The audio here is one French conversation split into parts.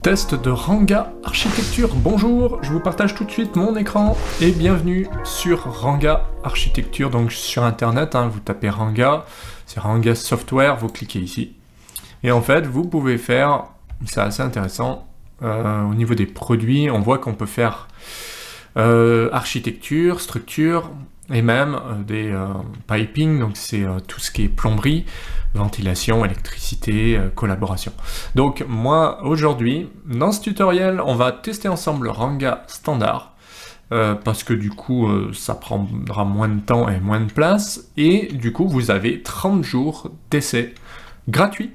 Test de Ranga Architecture. Bonjour, je vous partage tout de suite mon écran et bienvenue sur Ranga Architecture. Donc sur internet, vous tapez Ranga, c'est Ranga Software, vous cliquez ici. Et en fait, vous pouvez faire, c'est assez intéressant, au niveau des produits, on voit qu'on peut faire architecture, structure et même des piping, donc c'est tout ce qui est plomberie, ventilation, électricité, collaboration. Donc moi aujourd'hui, dans ce tutoriel, on va tester ensemble le Ranga standard, parce que du coup ça prendra moins de temps et moins de place, et du coup vous avez 30 jours d'essai gratuit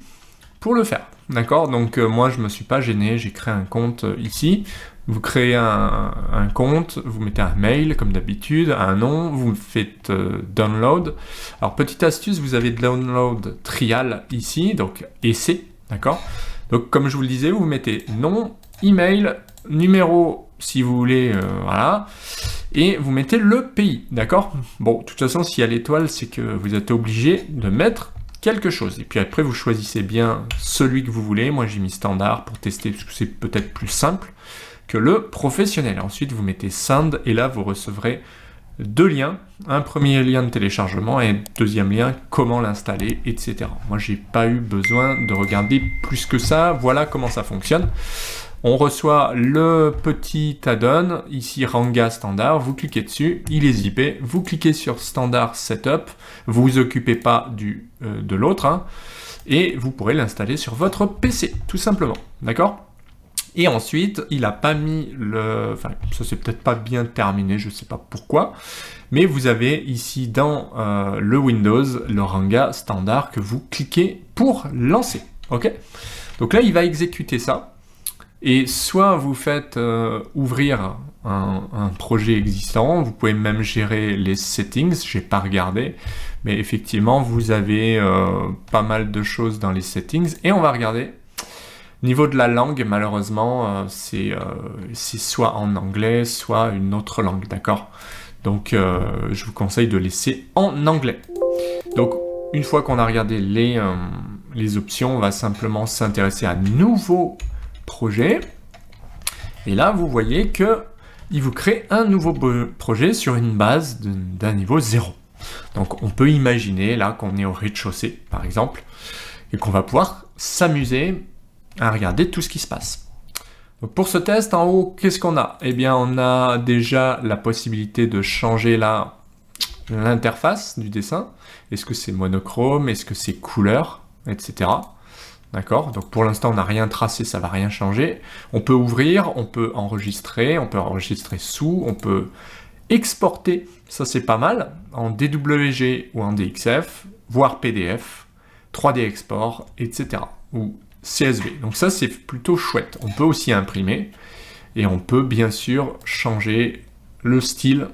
pour le faire. D'accord? Donc moi je me suis pas gêné, j'ai créé un compte ici. Vous créez un compte, vous mettez un mail comme d'habitude, un nom, vous faites download. Alors petite astuce, vous avez download trial ici, donc essai, d'accord? Donc comme je vous le disais, vous mettez nom, email, numéro si vous voulez, voilà, et vous mettez le pays, d'accord? Bon, de toute façon, s'il y a l'étoile, c'est que vous êtes obligé de mettre quelque chose. Et puis après, vous choisissez bien celui que vous voulez. Moi, j'ai mis standard pour tester, parce que c'est peut-être plus simple que le professionnel. Ensuite, vous mettez Send, et là, vous recevrez deux liens. Un premier lien de téléchargement et un deuxième lien, comment l'installer, etc. Moi, j'ai pas eu besoin de regarder plus que ça. Voilà comment ça fonctionne. On reçoit le petit add-on, ici Ranga Standard, vous cliquez dessus, il est zippé, vous cliquez sur Standard Setup, vous vous occupez pas de l'autre, et vous pourrez l'installer sur votre PC, tout simplement, d'accord? Et ensuite, il n'a pas mis le... Enfin, ça c'est peut-être pas bien terminé, je sais pas pourquoi, mais vous avez ici dans le Windows, le Ranga Standard que vous cliquez pour lancer, ok? Donc là, il va exécuter ça. Et soit vous faites ouvrir un projet existant, vous pouvez même gérer les settings, j'ai pas regardé, mais effectivement vous avez pas mal de choses dans les settings, et on va regarder. Niveau de la langue, malheureusement, c'est soit en anglais, soit une autre langue, d'accord? Donc je vous conseille de laisser en anglais. Donc une fois qu'on a regardé les options, on va simplement s'intéresser à nouveau projet, et là vous voyez que il vous crée un nouveau projet sur une base d'un niveau 0. Donc on peut imaginer là qu'on est au rez-de-chaussée par exemple, et qu'on va pouvoir s'amuser à regarder tout ce qui se passe. Donc pour ce test, en haut, qu'est-ce qu'on a? Eh bien on a déjà la possibilité de changer l'interface du dessin. Est-ce que c'est monochrome, est-ce que c'est couleur, etc. D'accord? Donc pour l'instant, on n'a rien tracé, ça va rien changer. On peut ouvrir, on peut enregistrer sous, on peut exporter, ça c'est pas mal, en DWG ou en DXF, voire PDF, 3D export, etc. ou CSV. Donc ça c'est plutôt chouette. On peut aussi imprimer, et on peut bien sûr changer le style,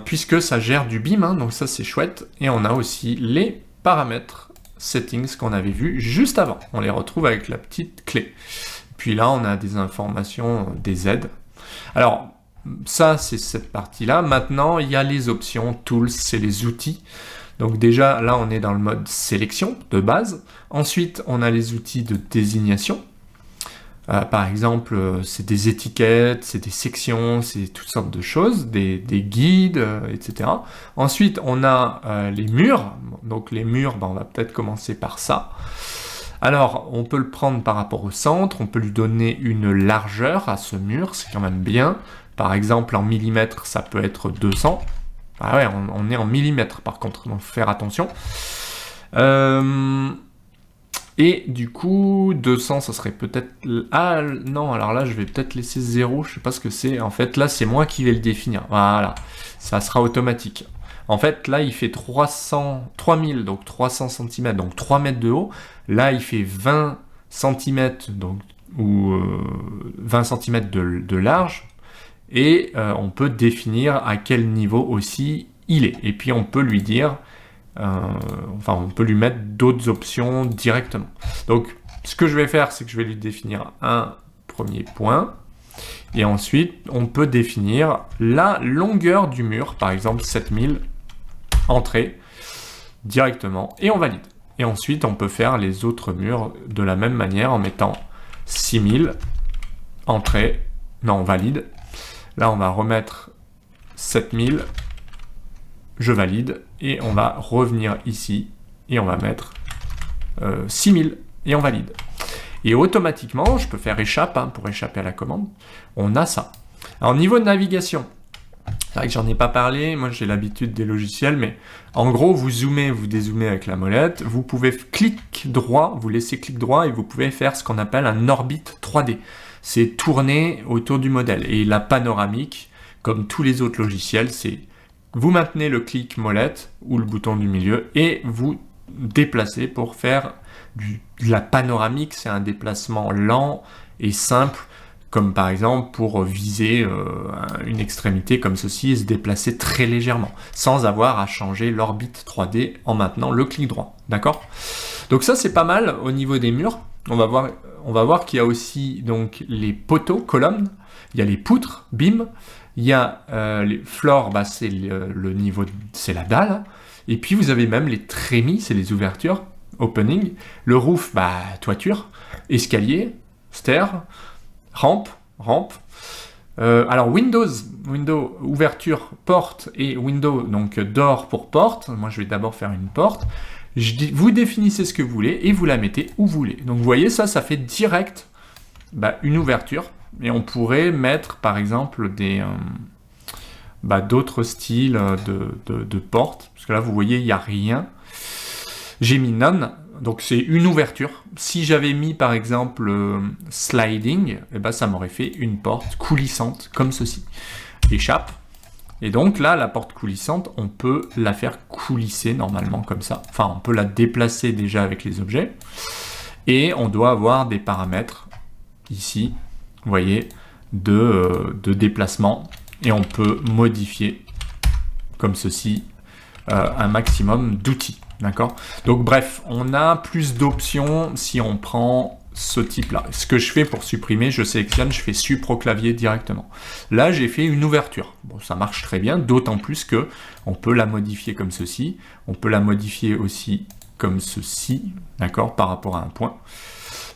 puisque ça gère du BIM, donc ça c'est chouette. Et on a aussi les paramètres settings qu'on avait vu juste avant. On les retrouve avec la petite clé. Puis là, on a des informations, des aides. Alors, ça, c'est cette partie-là. Maintenant, il y a les options, tools, c'est les outils. Donc déjà, là, on est dans le mode sélection de base. Ensuite, on a les outils de désignation. Par exemple, c'est des étiquettes, c'est des sections, c'est toutes sortes de choses, des guides, etc. Ensuite, on a les murs. Donc les murs, on va peut-être commencer par ça. Alors, on peut le prendre par rapport au centre, on peut lui donner une largeur à ce mur, c'est quand même bien. Par exemple, en millimètres, ça peut être 200. Ah ouais, on est en millimètres par contre, donc faut faire attention. Et du coup, 200, ça serait peut-être... Ah non, alors là, je vais peut-être laisser 0, je sais pas ce que c'est. En fait, là, c'est moi qui vais le définir. Voilà, ça sera automatique. En fait, là, il fait 3000, donc 300 cm, donc 3 mètres de haut. Là, il fait 20 cm, donc, ou 20 cm de large. Et on peut définir à quel niveau aussi il est. Et puis, on peut lui dire... on peut lui mettre d'autres options directement. Donc, ce que je vais faire, c'est que je vais lui définir un premier point. Et ensuite, on peut définir la longueur du mur, par exemple 7000, entrée, directement, et on valide. Et ensuite, on peut faire les autres murs de la même manière en mettant 6000, entrée, non, valide. Là, on va remettre 7000, je valide, et on va revenir ici, et on va mettre 6000, et on valide. Et automatiquement, je peux faire échappe, hein, pour échapper à la commande, on a ça. Alors, niveau de navigation, c'est vrai que j'en ai pas parlé, moi j'ai l'habitude des logiciels, mais en gros, vous zoomez, vous dézoomez avec la molette, vous pouvez clic droit, vous laissez clic droit, et vous pouvez faire ce qu'on appelle un orbite 3D. C'est tourner autour du modèle. Et la panoramique, comme tous les autres logiciels, c'est vous maintenez le clic molette ou le bouton du milieu et vous déplacez pour faire de la panoramique. C'est un déplacement lent et simple, comme par exemple pour viser une extrémité comme ceci et se déplacer très légèrement, sans avoir à changer l'orbite 3D en maintenant le clic droit. D'accord? Donc ça, c'est pas mal au niveau des murs. On va voir qu'il y a aussi donc les poteaux, colonnes, il y a les poutres, bim, il y a les floors, bah, c'est le niveau, c'est la dalle, et puis vous avez même les trémies, c'est les ouvertures, opening, le roof, bah, toiture, escalier, stair, rampe. Alors Windows, ouverture, porte, et Windows, donc door pour porte. Moi je vais d'abord faire une porte. Vous définissez ce que vous voulez et vous la mettez où vous voulez. Donc vous voyez, ça fait direct une ouverture. Et on pourrait mettre par exemple d'autres styles de portes. Parce que là vous voyez, il n'y a rien. J'ai mis none. Donc c'est une ouverture. Si j'avais mis par exemple sliding, ça m'aurait fait une porte coulissante comme ceci. Échappe. Et donc là, la porte coulissante, on peut la faire coulisser normalement comme ça. Enfin, on peut la déplacer déjà avec les objets. Et on doit avoir des paramètres ici, vous voyez, de déplacement. Et on peut modifier comme ceci un maximum d'outils. D'accord? Donc bref, on a plus d'options si on prend ce type-là. Ce que je fais pour supprimer, je sélectionne, je fais sup au clavier directement. Là, j'ai fait une ouverture. Bon, ça marche très bien, d'autant plus que on peut la modifier comme ceci. On peut la modifier aussi comme ceci, d'accord, par rapport à un point.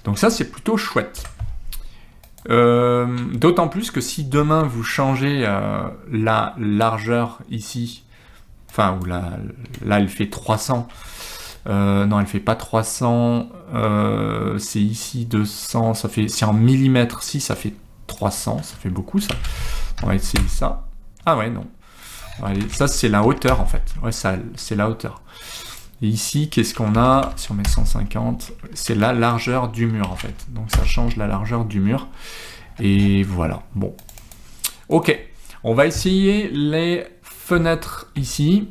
Donc ça, c'est plutôt chouette. D'autant plus que si demain, vous changez la largeur ici, enfin, ou là, elle fait 300. Non, elle fait pas 300. C'est ici 200. Ça fait, c'est en millimètres. Si, ça fait 300. Ça fait beaucoup, ça. On va essayer ça. Ah ouais, non. Allez, ça, c'est la hauteur, en fait. Ouais, ça, c'est la hauteur. Et ici, qu'est-ce qu'on a? Si on met 150, c'est la largeur du mur, en fait. Donc, ça change la largeur du mur. Et voilà. Bon. Ok. On va essayer les fenêtres ici.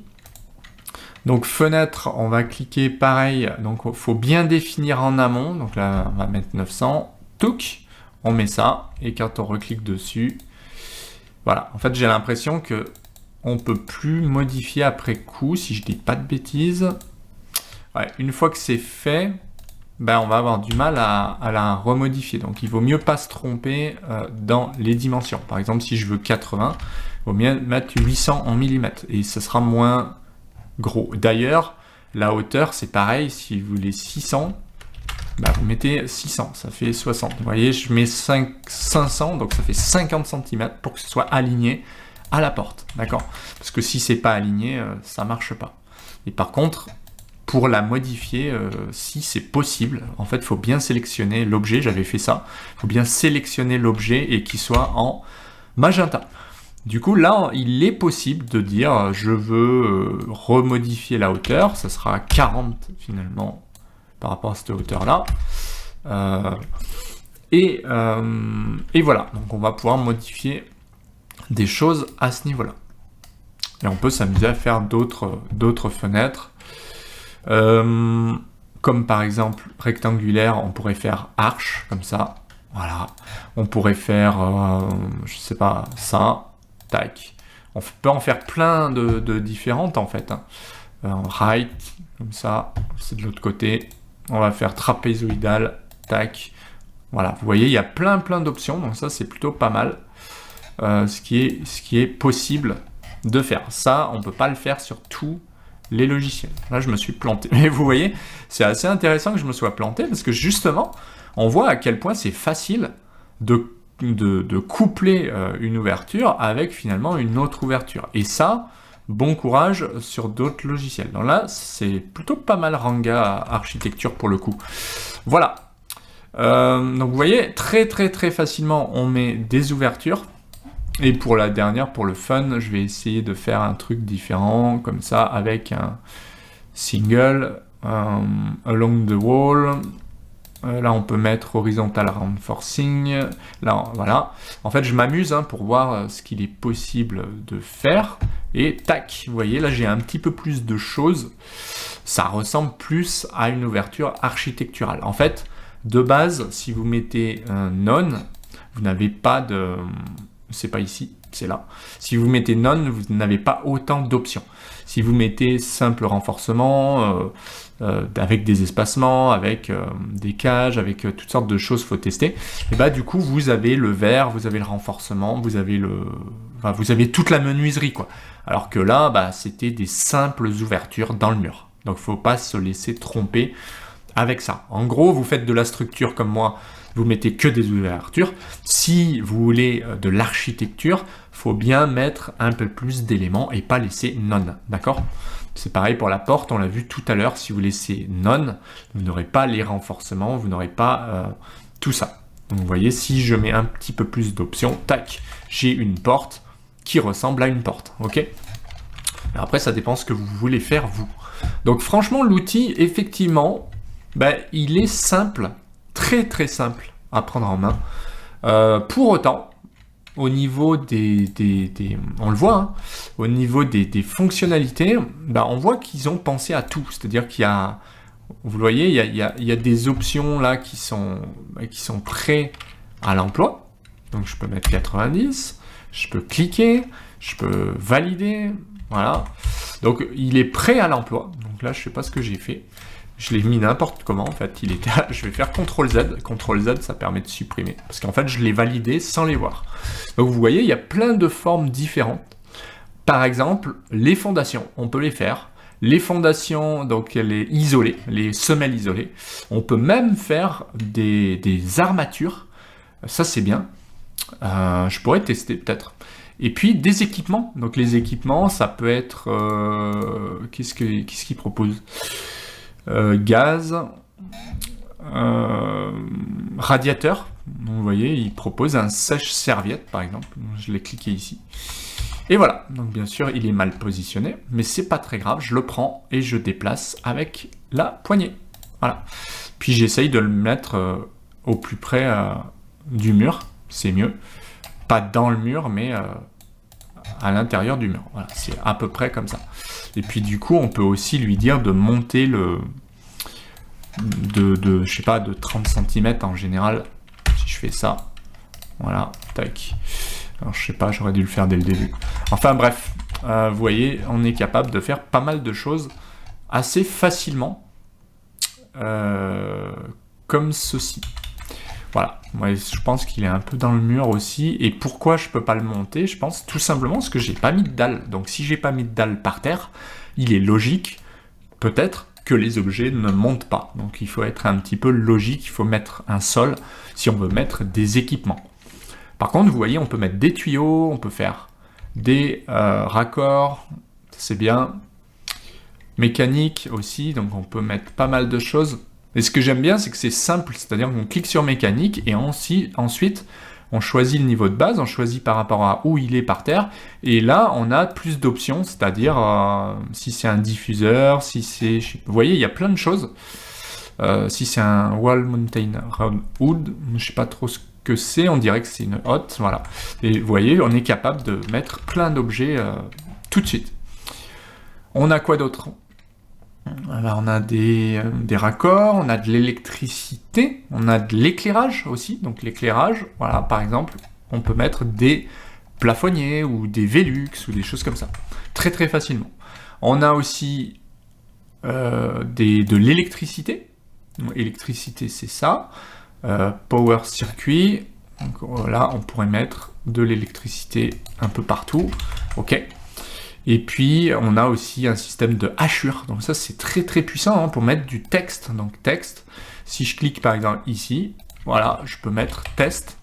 Donc fenêtre, on va cliquer pareil, donc il faut bien définir en amont, donc là on va mettre 900, touc, on met ça, et quand on reclique dessus, voilà, en fait j'ai l'impression que on peut plus modifier après coup, si je dis pas de bêtises. Ouais, une fois que c'est fait, on va avoir du mal à la remodifier, donc il vaut mieux pas se tromper dans les dimensions. Par exemple, si je veux 80, il vaut mieux mettre 800 en millimètres, et ce sera moins gros. D'ailleurs, la hauteur, c'est pareil. Si vous voulez 600, vous mettez 600, ça fait 60. Vous voyez, je mets 500, donc ça fait 50 cm pour que ce soit aligné à la porte. D'accord? Parce que si c'est pas aligné, ça marche pas. Et par contre, pour la modifier, si c'est possible, en fait, il faut bien sélectionner l'objet. J'avais fait ça. Il faut bien sélectionner l'objet et qu'il soit en magenta. Du coup, là, il est possible de dire je veux remodifier la hauteur. Ça sera 40 finalement par rapport à cette hauteur-là. Et voilà. Donc, on va pouvoir modifier des choses à ce niveau-là. Et on peut s'amuser à faire d'autres fenêtres. Comme par exemple rectangulaire, on pourrait faire arche comme ça. Voilà. On pourrait faire, je sais pas, ça. Tac. On peut en faire plein de différentes en fait. Right, comme ça, c'est de l'autre côté. On va faire trapézoïdal, tac. Voilà, vous voyez, il y a plein d'options, donc ça c'est plutôt pas mal. Ce qui est possible de faire. Ça, on peut pas le faire sur tous les logiciels. Là, je me suis planté. Mais vous voyez, c'est assez intéressant que je me sois planté parce que justement, on voit à quel point c'est facile de coupler une ouverture avec finalement une autre ouverture. Et ça, bon courage sur d'autres logiciels. Donc là, c'est plutôt pas mal Ranga Architecture pour le coup. Voilà. Donc vous voyez, très facilement, on met des ouvertures. Et pour la dernière, pour le fun, je vais essayer de faire un truc différent, comme ça, avec un single, along the wall. Là, on peut mettre horizontal reinforcing. Là, voilà. En fait, je m'amuse pour voir ce qu'il est possible de faire. Et tac, vous voyez, là, j'ai un petit peu plus de choses. Ça ressemble plus à une ouverture architecturale. En fait, de base, si vous mettez un none, vous n'avez pas de... C'est pas ici, c'est là. Si vous mettez none, vous n'avez pas autant d'options. Si vous mettez simple renforcement, avec des espacements, avec des cages, avec toutes sortes de choses, faut tester, et bah du coup, vous avez le vert, vous avez le renforcement, vous avez vous avez toute la menuiserie, quoi. Alors que là, bah, c'était des simples ouvertures dans le mur. Donc, faut pas se laisser tromper avec ça. En gros, vous faites de la structure comme moi, vous mettez que des ouvertures. Si vous voulez de l'architecture, faut bien mettre un peu plus d'éléments et pas laisser none, d'accord? C'est pareil pour la porte, on l'a vu tout à l'heure, si vous laissez none, vous n'aurez pas les renforcements, vous n'aurez pas tout ça. Donc vous voyez, si je mets un petit peu plus d'options, tac, j'ai une porte qui ressemble à une porte, ok? Après, ça dépend ce que vous voulez faire, vous. Donc franchement, l'outil, effectivement, ben, il est simple, très simple à prendre en main. Pour autant, au niveau on le voit, au niveau des fonctionnalités, ben, on voit qu'ils ont pensé à tout. C'est-à-dire qu'il y a, vous le voyez, il y a des options là qui sont prêtes à l'emploi. Donc je peux mettre 90, je peux cliquer, je peux valider, voilà. Donc il est prêt à l'emploi. Donc là, je sais pas ce que j'ai fait. Je l'ai mis n'importe comment, en fait. Il était. Je vais faire CTRL-Z. CTRL-Z, ça permet de supprimer. Parce qu'en fait, je l'ai validé sans les voir. Donc, vous voyez, il y a plein de formes différentes. Par exemple, les fondations, on peut les faire. Les fondations, donc, les isolées, les semelles isolées. On peut même faire des armatures. Ça, c'est bien. Je pourrais tester, peut-être. Et puis, des équipements. Donc, les équipements, ça peut être... Qu'est-ce qu'ils proposent ? Gaz, radiateur, donc, vous voyez, il propose un sèche-serviette par exemple, je l'ai cliqué ici, et voilà, donc bien sûr il est mal positionné, mais c'est pas très grave, je le prends et je déplace avec la poignée, voilà, puis j'essaye de le mettre au plus près du mur, c'est mieux, pas dans le mur, mais à l'intérieur du mur, voilà, c'est à peu près comme ça. Et puis du coup, on peut aussi lui dire de monter je sais pas, de 30 cm en général, si je fais ça, voilà, tac. Alors je sais pas, j'aurais dû le faire dès le début. Enfin bref, vous voyez, on est capable de faire pas mal de choses assez facilement, comme ceci. Voilà, moi je pense qu'il est un peu dans le mur aussi. Et pourquoi je peux pas le monter? Je pense tout simplement parce que j'ai pas mis de dalle. Donc si j'ai pas mis de dalle par terre, il est logique, peut-être, que les objets ne montent pas. Donc il faut être un petit peu logique, il faut mettre un sol si on veut mettre des équipements. Par contre, vous voyez, on peut mettre des tuyaux, on peut faire des raccords, c'est bien. Mécanique aussi, donc on peut mettre pas mal de choses. Et ce que j'aime bien, c'est que c'est simple, c'est-à-dire qu'on clique sur mécanique et ensuite on choisit le niveau de base, on choisit par rapport à où il est par terre, et là on a plus d'options, c'est-à-dire si c'est un diffuseur, si c'est... Vous voyez, il y a plein de choses. Si c'est un wall mountain wood, je sais pas trop ce que c'est, on dirait que c'est une hotte, voilà. Et vous voyez, on est capable de mettre plein d'objets tout de suite. On a quoi d'autre ? Alors, on a des raccords, on a de l'électricité, on a de l'éclairage aussi. Donc l'éclairage, voilà, par exemple, on peut mettre des plafonniers ou des Velux ou des choses comme ça, très facilement. On a aussi de l'électricité. Électricité, c'est ça. Power circuit. Donc voilà, on pourrait mettre de l'électricité un peu partout. Ok. Et puis, on a aussi un système de hachure. Donc ça, c'est très puissant pour mettre du texte. Donc texte, Si je clique par exemple ici, voilà, je peux mettre test.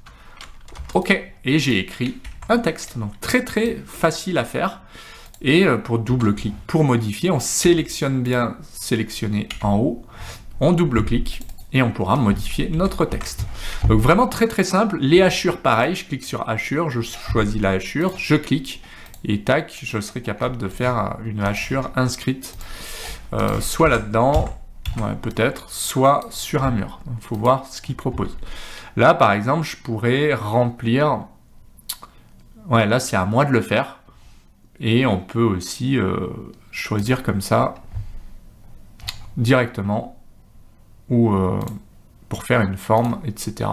OK, et j'ai écrit un texte. Donc très très facile à faire. Et pour double-clic, pour modifier, on sélectionne bien sélectionner en haut, on double-clique et on pourra modifier notre texte. Donc vraiment très très simple. Les hachures, pareil, je clique sur hachure, je choisis la hachure, je clique et tac, je serai capable de faire une hachure inscrite soit là-dedans, ouais, peut-être, soit sur un mur. Il faut voir ce qu'il propose. Là, par exemple, je pourrais remplir... Ouais, là, c'est à moi de le faire. Et on peut aussi choisir comme ça, directement, ou pour faire une forme, etc.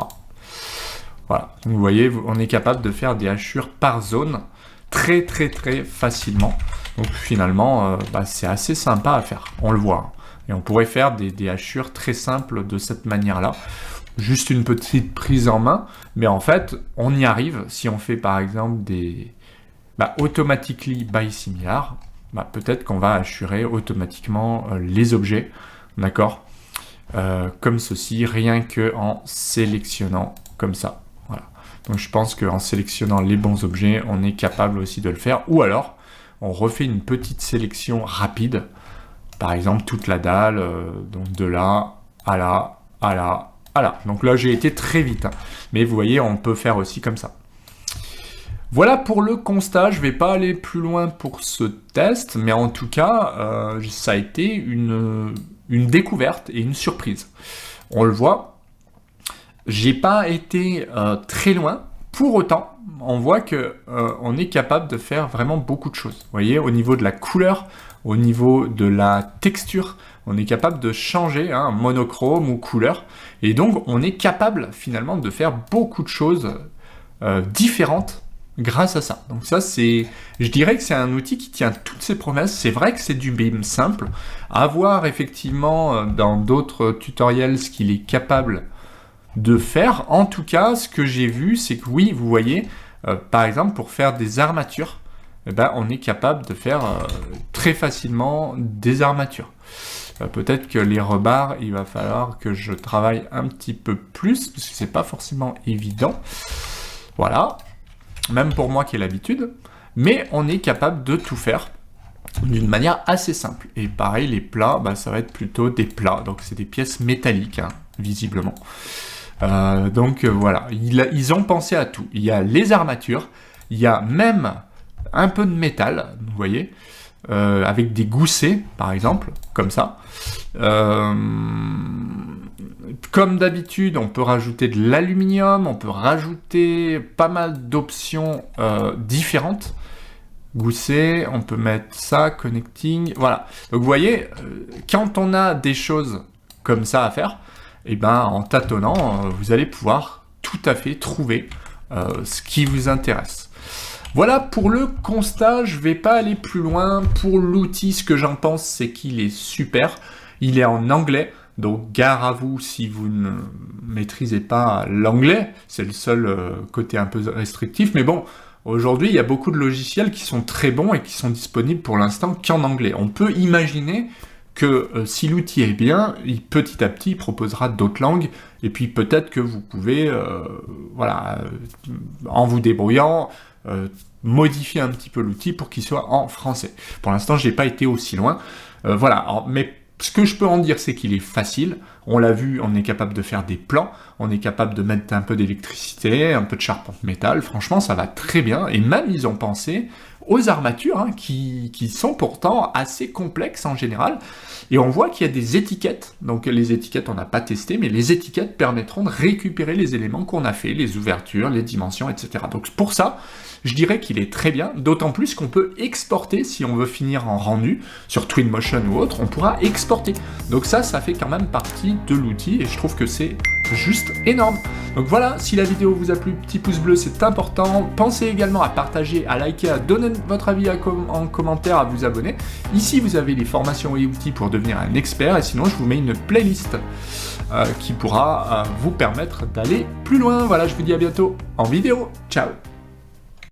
Voilà. Donc, vous voyez, on est capable de faire des hachures par zone très, très, très facilement. Donc, finalement, c'est assez sympa à faire. On le voit. Et on pourrait faire des hachures très simples de cette manière-là. Juste une petite prise en main, mais en fait, on y arrive si on fait par exemple des automatically by similar, peut-être qu'on va hachurer automatiquement les objets, d'accord, comme ceci, rien que en sélectionnant comme ça. Voilà. Donc je pense qu'en sélectionnant les bons objets, on est capable aussi de le faire, ou alors on refait une petite sélection rapide, par exemple toute la dalle, donc de là à là, à là, à là. Donc là j'ai été très vite, hein. Mais vous voyez, on peut faire aussi comme ça. Voilà pour le constat, je ne vais pas aller plus loin pour ce test, mais en tout cas, ça a été une découverte et une surprise. On le voit, j'ai pas été très loin, pour autant, on voit que on est capable de faire vraiment beaucoup de choses. Vous voyez, au niveau de la couleur, au niveau de la texture, on est capable de changer, hein, monochrome ou couleur, et donc on est capable finalement de faire beaucoup de choses différentes grâce à ça. Donc ça, je dirais que c'est un outil qui tient toutes ses promesses. C'est vrai que c'est du BIM simple. À voir effectivement dans d'autres tutoriels ce qu'il est capable de faire. En tout cas, ce que j'ai vu, c'est que oui, vous voyez, par exemple, pour faire des armatures, on est capable de faire très facilement des armatures. Peut-être que les rebards, il va falloir que je travaille un petit peu plus, parce que c'est pas forcément évident. Voilà. Même pour moi qui ai l'habitude, mais on est capable de tout faire d'une manière assez simple. Et pareil, les plats, ça va être plutôt des plats, donc c'est des pièces métalliques, hein, visiblement. Donc voilà, ils ont pensé à tout. Il y a les armatures, il y a même un peu de métal, vous voyez, avec des goussets, par exemple, comme ça. Comme d'habitude, on peut rajouter de l'aluminium, on peut rajouter pas mal d'options différentes. Gousset, on peut mettre ça, connecting, voilà. Donc vous voyez, quand on a des choses comme ça à faire, en tâtonnant, vous allez pouvoir tout à fait trouver ce qui vous intéresse. Voilà pour le constat, je ne vais pas aller plus loin. Pour l'outil, ce que j'en pense, c'est qu'il est super. Il est en anglais, donc gare à vous si vous ne maîtrisez pas l'anglais. C'est le seul côté un peu restrictif. Mais bon, aujourd'hui, il y a beaucoup de logiciels qui sont très bons et qui sont disponibles pour l'instant qu'en anglais. On peut imaginer que si l'outil est bien, petit à petit, il proposera d'autres langues. Et puis peut-être que vous pouvez, en vous débrouillant, modifier un petit peu l'outil pour qu'il soit en français. Pour l'instant, je n'ai pas été aussi loin. Mais ce que je peux en dire, c'est qu'il est facile. On l'a vu, on est capable de faire des plans, on est capable de mettre un peu d'électricité, un peu de charpente métal. Franchement, ça va très bien. Et même, ils ont pensé aux armatures, hein, qui sont pourtant assez complexes en général. Et on voit qu'il y a des étiquettes. Donc les étiquettes, on n'a pas testé, mais les étiquettes permettront de récupérer les éléments qu'on a fait, les ouvertures, les dimensions, etc. Donc pour ça, je dirais qu'il est très bien, d'autant plus qu'on peut exporter, si on veut finir en rendu, sur Twinmotion ou autre, on pourra exporter. Donc ça fait quand même partie de l'outil, et je trouve que c'est juste énorme. Donc voilà, si la vidéo vous a plu, petit pouce bleu, c'est important. Pensez également à partager, à liker, à donner votre avis en commentaire, à vous abonner. Ici, vous avez les formations et outils pour devenir un expert, et sinon, je vous mets une playlist qui pourra vous permettre d'aller plus loin. Voilà, je vous dis à bientôt en vidéo. Ciao!